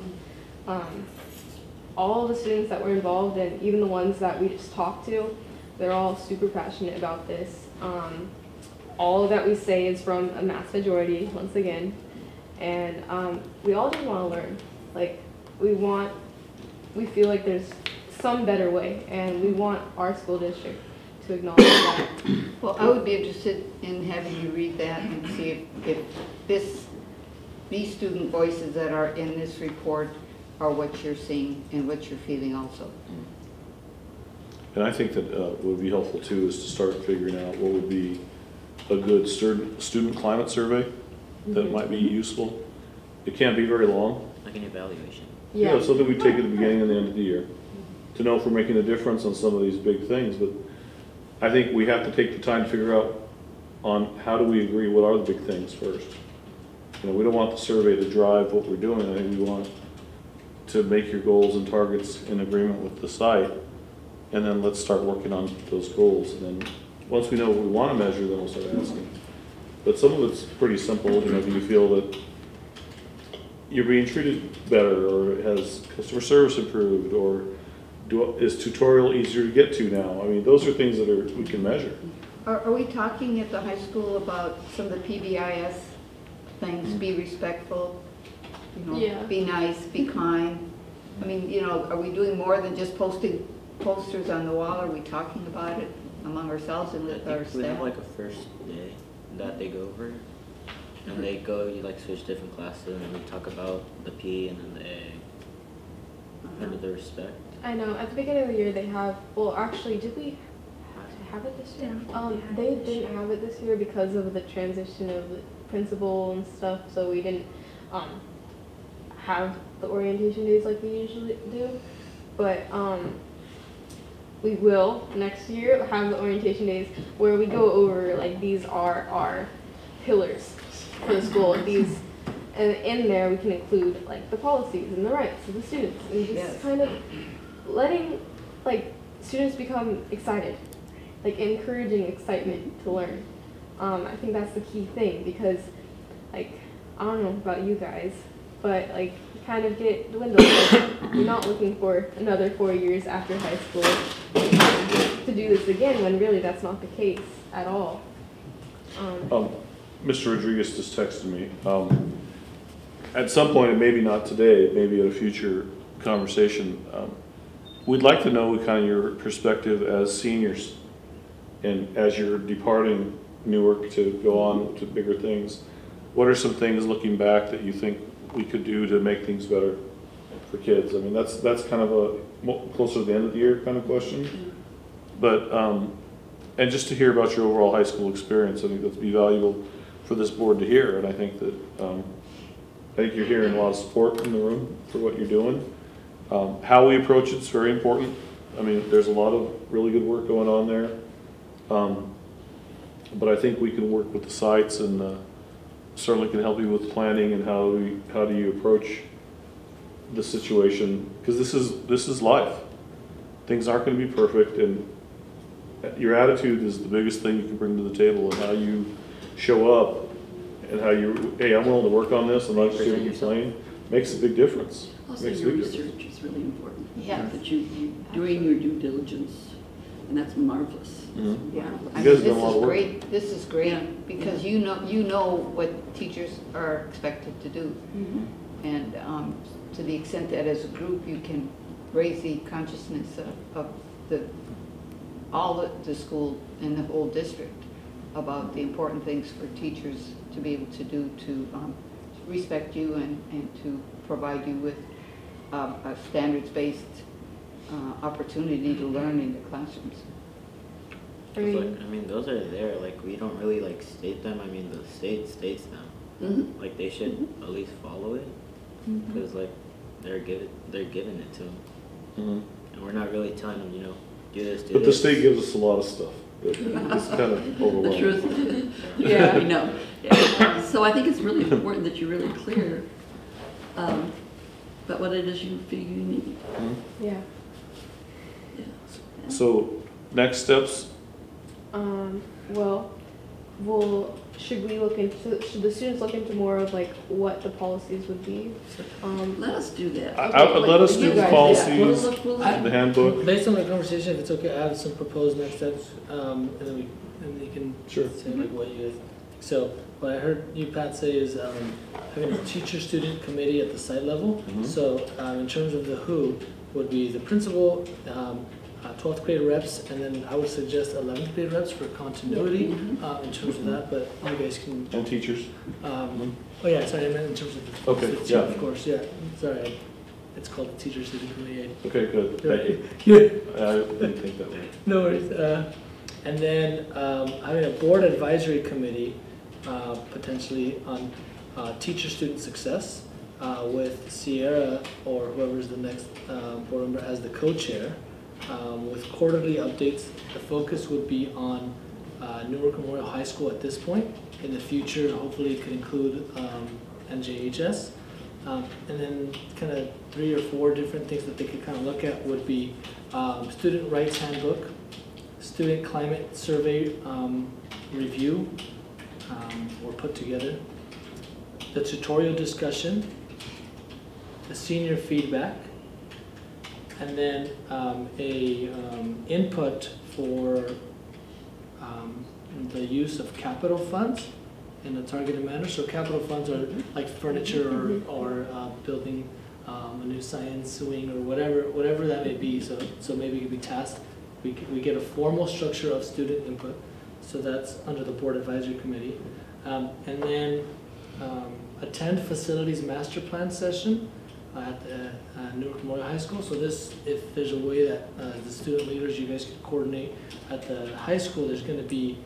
All the students that were involved, and even the ones that we just talked to, they're all super passionate about this. All that we say is from a mass majority, once again, and we all just want to learn. Like, we feel like there's some better way, and we want our school district to acknowledge that. Well, I would be interested in having you read that and see if these student voices that are in this report are what you're seeing and what you're feeling also. And I think that what would be helpful too is to start figuring out what would be a good student climate survey that might be useful. It can't be very long. Like an evaluation. Yeah, Something we take at the beginning and the end of the year to know if we're making a difference on some of these big things. But I think we have to take the time to figure out on how do we agree, what are the big things first. We don't want the survey to drive what we're doing. I think we want to make your goals and targets in agreement with the site, and then let's start working on those goals. And then once we know what we want to measure, then we'll start asking. But some of it's pretty simple. Do you feel that you're being treated better, or has customer service improved, or is tutorial easier to get to now? I mean, those are things that we can measure. Are we talking at the high school about some of the PBIS things? Be respectful, be nice, be kind. I mean, are we doing more than just posting posters on the wall? Are we talking about it among ourselves and with our staff? We have like a first day that they go over, and they go, you like switch different classes, and we talk about the P and then the A under the respect. I know. At the beginning of the year, they have. Well, actually, did we have it this year? They didn't have it this year because of the transition of the principal and stuff. So we didn't have the orientation days like we usually do. But we will next year have the orientation days where we go over like these are our pillars for the school. These. And in there we can include like the policies and the rights of the students, and just kind of letting like students become excited, like encouraging excitement to learn. I think that's the key thing, because like I don't know about you guys, but like you kind of get dwindled. Like, you're not looking for another 4 years after high school. to do this again when really that's not the case at all. Mr. Rodriguez just texted me. At some point, and maybe not today, maybe at a future conversation, we'd like to know kind of your perspective as seniors and as you're departing Newark to go on to bigger things. What are some things looking back that you think we could do to make things better for kids? I mean, that's kind of a closer to the end of the year kind of question. But, and just to hear about your overall high school experience, I think that'd be valuable for this board to hear. And I think that, I think you're hearing a lot of support in the room for what you're doing. How we approach it's very important. I mean, there's a lot of really good work going on there. But I think we can work with the sites and certainly can help you with planning and how do you approach the situation, because this is life. Things aren't going to be perfect, and your attitude is the biggest thing you can bring to the table, and how you show up and how you, hey, I'm willing to work on this, I'm not just hearing you playing, makes a big difference. Also, Makes a your big research difference. is really important. Yeah. That you doing your due diligence, and that's marvelous. Mhm. Yeah, You I guys mean, done a lot of work. this is great, Yeah. because you know what teachers are expected to do. And to the extent that as a group you can raise the consciousness of all the school and the whole district about the important things for teachers to be able to do to respect you and to provide you with a standards-based opportunity to learn in the classrooms. I mean, I mean, those are there. Like, we don't really like state them. I mean, the state states them. Like, they should at least follow it, because like they're giving it to them, and we're not really telling them, you know, do this, do But the this. state gives us a lot of stuff. It's kind of The overwhelming. truth, yeah, we know. Yeah. So I think it's really important that you're really clear about what it is you feel you need. yeah. Yeah. So, next steps? Well, should the students look into more of like what the policies would be? Let us do that. Let us do you the guys- policies, We'll the handbook. Based on the conversation, if it's okay, I have some proposed next steps, and then you can Sure. say like what you guys. So what I heard you, Pat, say is having a teacher-student committee at the site level. So in terms of the who, would be the principal, 12th grade reps, and then I would suggest 11th grade reps for continuity in terms of that. But you guys can. And teachers. Oh yeah, sorry, I meant in terms of the. Okay, the yeah. Of course, yeah. Sorry, it's called the teacher-student committee. Okay, good. Thank you. Yeah. I didn't think that way. No worries. And then having a board advisory committee, potentially on teacher-student success, with Sierra or whoever's the next board member as the co-chair, with quarterly updates. The focus would be on Newark Memorial High School at this point. In the future, hopefully it could include NJHS. And then kind of 3 or 4 different things that they could kind of look at would be student rights handbook, student climate survey review or put together, the tutorial discussion, the senior feedback, and then input for the use of capital funds in a targeted manner. So capital funds are like furniture or building a new science wing or whatever that may be. So maybe it could be tasked. We get a formal structure of student input. So that's under the board advisory committee. And then attend facilities master plan session at Newark Memorial High School. So this, if there's a way that the student leaders, you guys could coordinate at the high school, there's going to be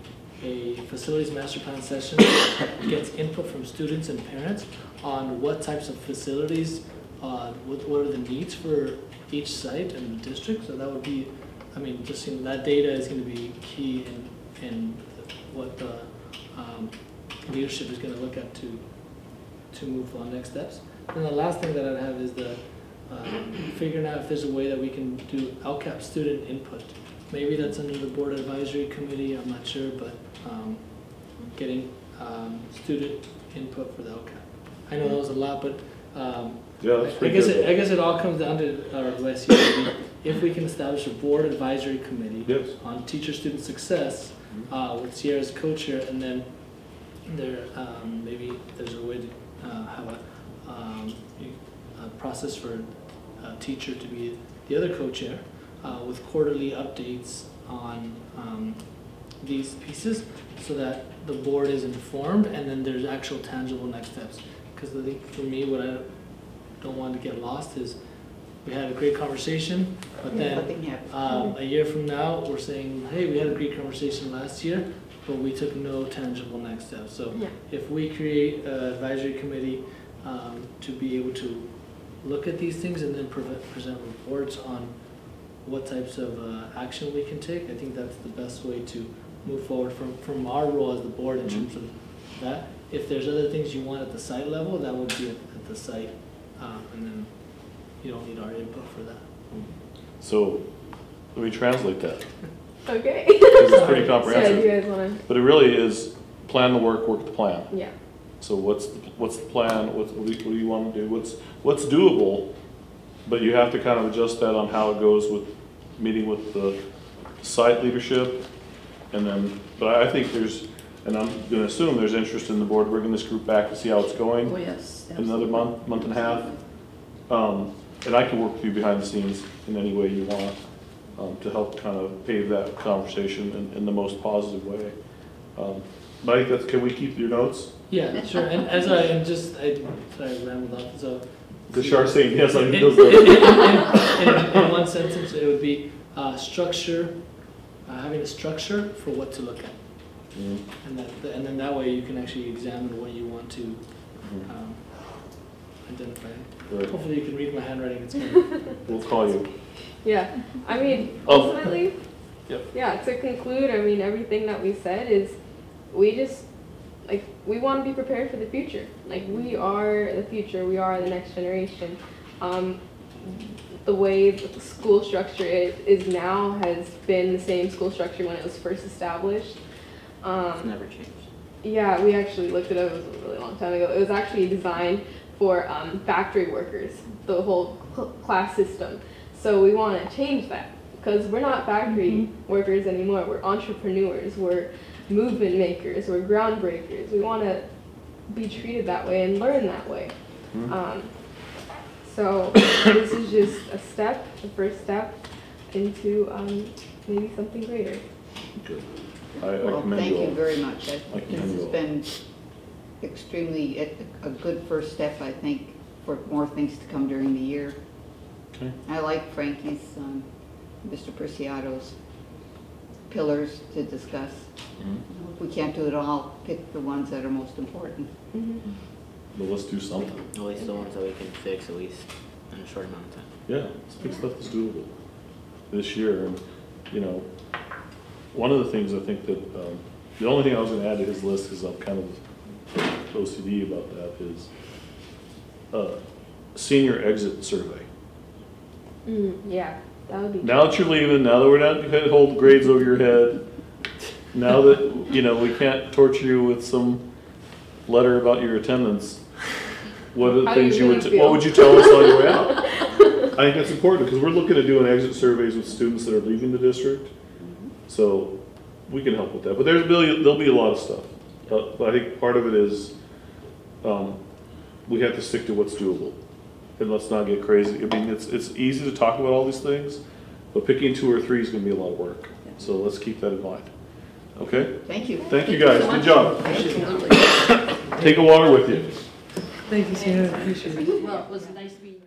a facilities master plan session that gets input from students and parents on what types of facilities, what are the needs for each site and the district. So that would be, I mean, just that data is going to be key in what the leadership is going to look at to move on next steps. And the last thing that I'd have is the figuring out if there's a way that we can do LCAP student input. Maybe that's under the board advisory committee, I'm not sure, but getting student input for the LCAP. I know that was a lot, but Yeah, that's I pretty guess good. I guess it all comes down to our advice here. if we can establish a board advisory committee Yes. on teacher-student success with Sierra as co-chair, and then there maybe there's a way to have a process for a teacher to be the other co-chair with quarterly updates on these pieces, so that the board is informed and then there's actual tangible next steps. Because I think for me, what I don't want to get lost is we had a great conversation, but then Nothing happened. a year from now, we're saying, hey, we had a great conversation last year, but we took no tangible next steps. So if we create an advisory committee to be able to look at these things and then present reports on what types of action we can take, I think that's the best way to move forward from our role as the board in terms of that. If there's other things you want at the site level, that would be at the site, and then you don't need our input for that. So let me translate that. Okay. Because it's pretty comprehensive. So you guys want to? But it really is plan the work the plan. Yeah. So what's the plan? What do you want to do? What's doable? But you have to kind of adjust that on how it goes with meeting with the site leadership, and then. But I think there's, and I'm going to assume there's interest in the board bringing this group back to see how it's going. Oh, yes. In another month and a half. And I can work with you behind the scenes in any way you want to help kind of pave that conversation in the most positive way. But I think can we keep your notes? Yeah, sure. And as I rambled off. So The Shar saying yes, I in, think those in one sentence, it would be structure, having a structure for what to look at, and then that way you can actually examine what you want to identify. Right. Hopefully, you can read my handwriting. It's good. We'll call you. Yeah, I mean, ultimately, yeah, to conclude, I mean, everything that we said is, we want to be prepared for the future. Like, we are the future, we are the next generation. The way the school structure is now has been the same school structure when it was first established. It's never changed. Yeah, we actually looked it up, it was a really long time ago. It was actually designed for factory workers, the whole class system. So we want to change that, because we're not factory workers anymore. We're entrepreneurs, we're movement makers, we're groundbreakers. We want to be treated that way and learn that way. So this is just a step, the first step into maybe something greater. Good. Well, thank you very much. This has you. been extremely a good first step, I think, for more things to come during the year. Okay. I like Frankie's, Mr. Preciado's pillars to discuss. If we can't do it all, pick the ones that are most important. But let's do something. At least the ones that we can fix, at least in a short amount of time. Yeah, let's pick stuff that's doable this year. And, you know, one of the things I think that, the only thing I was going to add to his list, because I'm kind of OCD about that, is senior exit survey. Yeah, that would be. Now that you're leaving, now that we're not going to hold grades over your head, now that, you know, we can't torture you with some letter about your attendance, what are the things what would you tell us on your way out? I think that's important, because we're looking at doing exit surveys with students that are leaving the district, so we can help with that. But there'll be a lot of stuff. But I think part of it is we have to stick to what's doable, and let's not get crazy. I mean, it's easy to talk about all these things, but picking 2 or 3 is going to be a lot of work. So let's keep that in mind. Okay? Thank you. Thank you guys. Good job. Absolutely. Take a water with you. Thank you, Sierra. Appreciate it. Well, it was nice meeting you.